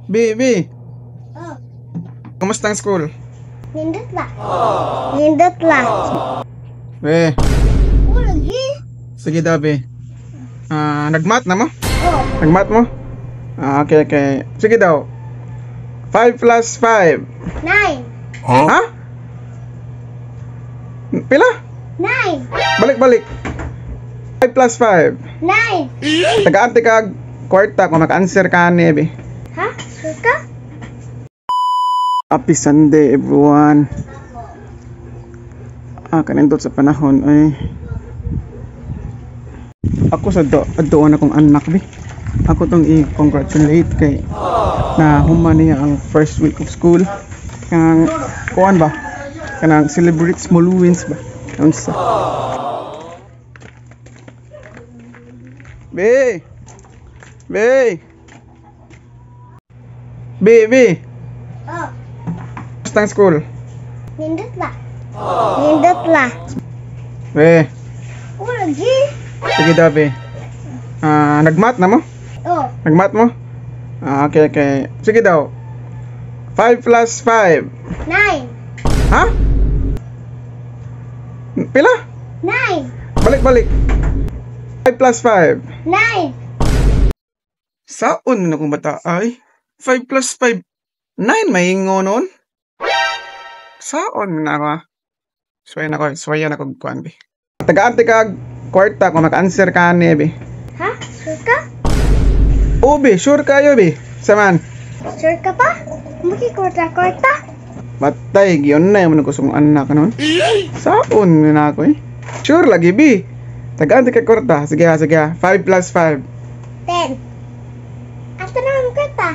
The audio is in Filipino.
Bi. Oh, Kumusta ang school? nindot ba? Nindot lang. Be, Lagi? sige daw, be. Nagmat na mo? Oh, Nagmat mo? Okay. Sige daw. 5 plus 5. 9. Ha? Pila? 9. Balik. 5 plus 5. 9. Tagaan kag kwarta kung maka-answer ka ni, be. Ha? Sure ka? Happy Sunday, everyone. Kanindot sa panahon ay ako sa doon akong anak, be. Ako tong i-congratulate kay na human niya ang first week of school. Kanang kuan ba? Kanang celebrate small wins ba? Unsa? Be. Oh, Kumusta ang school? nindot ba? Nindot lang. Be, Lagi? sige daw, be. Nagmat na mo? Oh, Nagmat mo? Okay. Sige daw. 5 plus 5. 9. Ha? Pila? 9. Balik. 5 plus 5. 9. Saon na kung bata ay? 5 plus 5. 9 maingo nun? Saon na ako? Swayan ako kuan, be. Tagaan kag kwarta kung maka-answer ka ni, be. Ha? Sure ka? Oo, be. Sure kayo, be. Saman. Sure ka pa? Makikwarta-kwarta? Batay, giyon na yung gusto mong anak nun. Saon na ako eh. Sure lagi, be. Tagaan kag kwarta. Sige ha. 5 plus 5. 10. Ato naman kwarta.